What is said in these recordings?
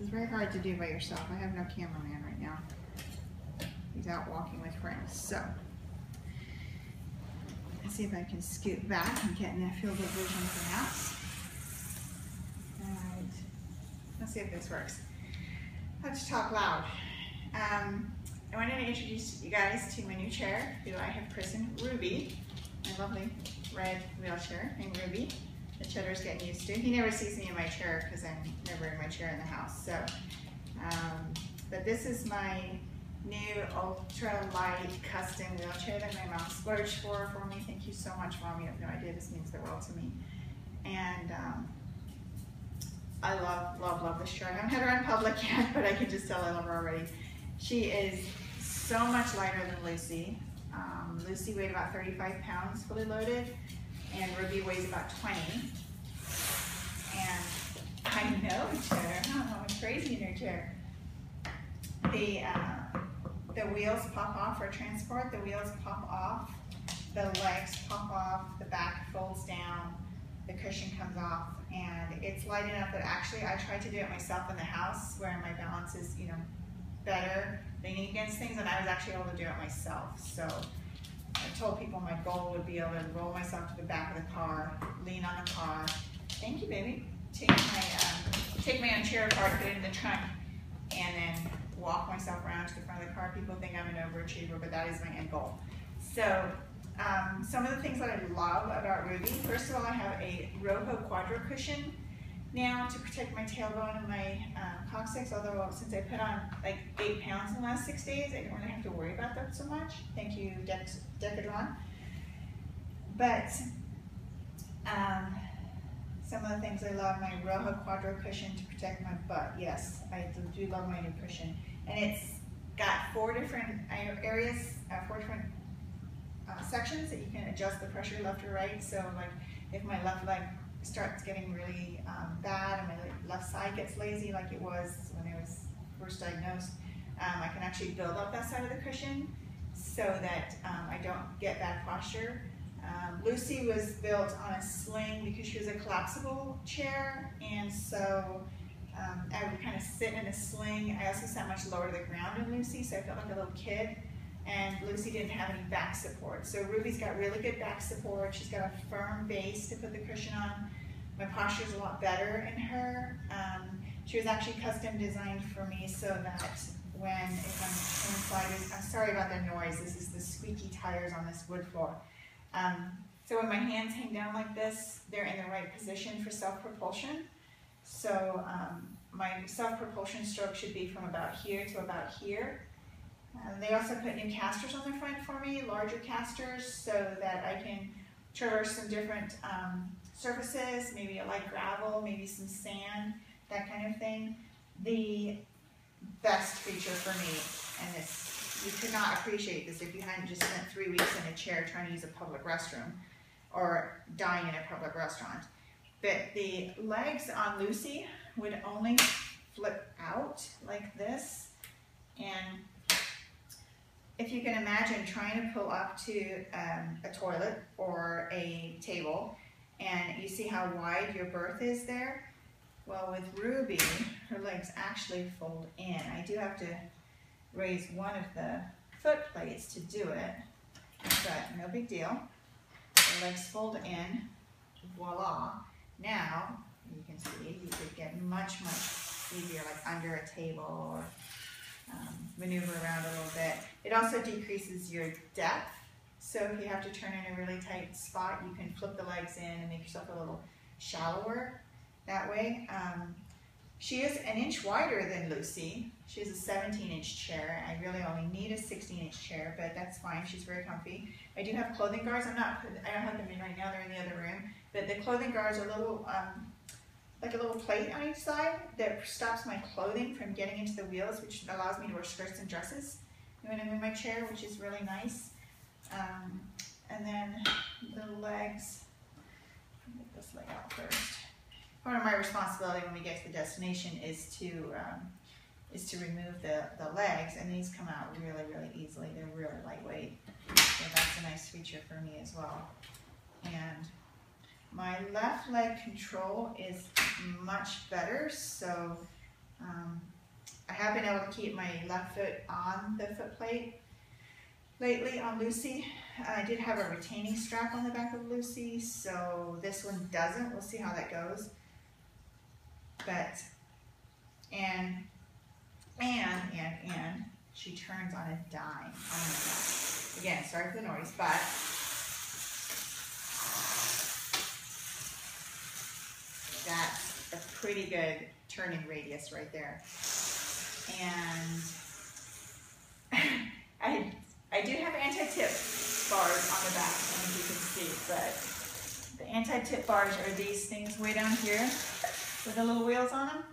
is very hard to do by yourself. I have no cameraman right now. He's out walking with friends. So let's see if I can scoot back and get in a field of vision of the house. All right. Let's see if this works. Let's talk loud. I wanted to introduce you guys to my new chair, who I have christened Ruby, my lovely red wheelchair named Ruby. The Cheddar's getting used to. He never sees me in my chair because I'm never in my chair in the house. So, but this is my new ultra light custom wheelchair that my mom splurged for me. Thank you so much, Mom. You have no idea. This means the world to me. And I love this chair. I haven't had her in public yet, but I can just tell I love her already. She is so much lighter than Lucy. Lucy weighed about 35 pounds fully loaded, and Ruby weighs about 20. And I know, Cheddar, I'm crazy in her chair. The wheels pop off for transport. The wheels pop off. The legs pop off. The back folds down. The cushion comes off, and it's light enough that actually I tried to do it myself in the house where my balance is, you know, better leaning against things, and I was actually able to do it myself. So I told people my goal would be able to roll myself to the back of the car, lean on the car. Thank you, baby. Take my own chair apart, put it in the trunk, and then walk myself around to the front of the car. People think I'm an overachiever, but that is my end goal. So some of the things that I love about Ruby, first of all, I have a Roho Quadro cushion now to protect my tailbone and my coccyx, although since I put on like 8 pounds in the last 6 days, I don't really have to worry about that so much. Thank you, Decadron. But some of the things I love, my Roho Quadro cushion to protect my butt. Yes, I do love my new cushion. And it's got 4 different areas, 4 different sections that you can adjust the pressure left or right. So like if my left leg starts getting really bad and my left side gets lazy like it was when I was first diagnosed, I can actually build up that side of the cushion so that I don't get bad posture. Lucy was built on a sling because she was a collapsible chair, and so I would kind of sit in a sling. I also sat much lower to the ground than Lucy, so I felt like a little kid. And Lucy didn't have any back support. So Ruby's got really good back support. She's got a firm base to put the cushion on. My posture's a lot better in her. She was actually custom designed for me so that if I'm inside, I'm sorry about the noise. This is the squeaky tires on this wood floor. So when my hands hang down like this, they're in the right position for self-propulsion. So my self-propulsion stroke should be from about here to about here. They also put new casters on the front for me, larger casters, so that I can traverse some different surfaces, maybe a light gravel, maybe some sand, that kind of thing. The best feature for me, and this, you could not appreciate this if you hadn't just spent 3 weeks in a chair trying to use a public restroom or dying in a public restaurant, but the legs on Lucy would only flip out like this. And if you can imagine trying to pull up to a toilet or a table, and you see how wide your berth is there, well, with Ruby, her legs actually fold in. I do have to raise one of the foot plates to do it, but no big deal. The legs fold in, voila. Now, you can see, you could get much easier, like under a table, or maneuver around a little bit. It also decreases your depth. So if you have to turn in a really tight spot, you can flip the legs in and make yourself a little shallower that way. She is an inch wider than Lucy. She has a 17-inch chair. I really only need a 16-inch chair, but that's fine. She's very comfy. I do have clothing guards. I don't have them in right now. They're in the other room. But the clothing guards are little, like a little plate on each side that stops my clothing from getting into the wheels, which allows me to wear skirts and dresses when I'm in my chair, which is really nice. And then the legs, I'll get this leg out first. Part of my responsibility when we get to the destination is to remove the legs, and these come out really easily. They're really lightweight, so that's a nice feature for me as well. And my left leg control is much better, so I have been able to keep my left foot on the foot plate lately on Lucy. I did have a retaining strap on the back of Lucy, so this one doesn't. We'll see how that goes. But, and she turns on a dime. Oh my gosh. Again, sorry for the noise, but that's a pretty good turning radius right there. And I do have anti-tip bars on the back, I don't know if you can see, but the anti-tip bars are these things way down here with the little wheels on them,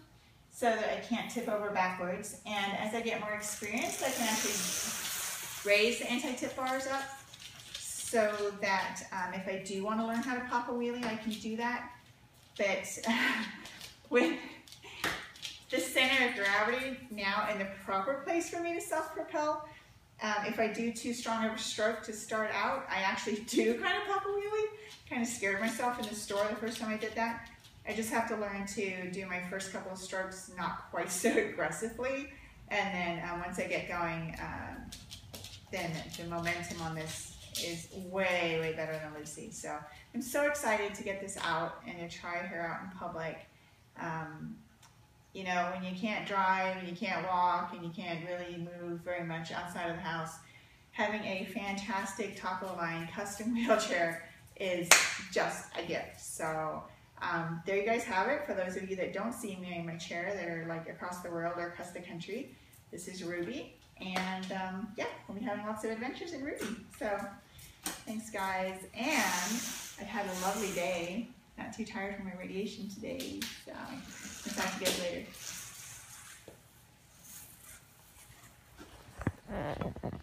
so that I can't tip over backwards. And as I get more experience, I can actually raise the anti-tip bars up so that if I do want to learn how to pop a wheelie, I can do that. But with the center of gravity now in the proper place for me to self-propel, if I do too strong of a stroke to start out, I actually do kind of pop a wheelie. Kind of scared myself in the store the first time I did that. I just have to learn to do my first couple of strokes not quite so aggressively, and then once I get going, then the momentum on this is way, way better than Lucy. So I'm so excited to get this out and to try her out in public. You know, when you can't drive and you can't walk and you can't really move very much outside of the house, having a fantastic top-of-the-line custom wheelchair is just a gift. So there you guys have it. For those of you that don't see me in my chair, that are like across the world or across the country, this is Ruby. And yeah, we'll be having lots of adventures in Ruby. So thanks, guys. And I had a lovely day. Not too tired from my radiation today. So I'll talk to you guys later.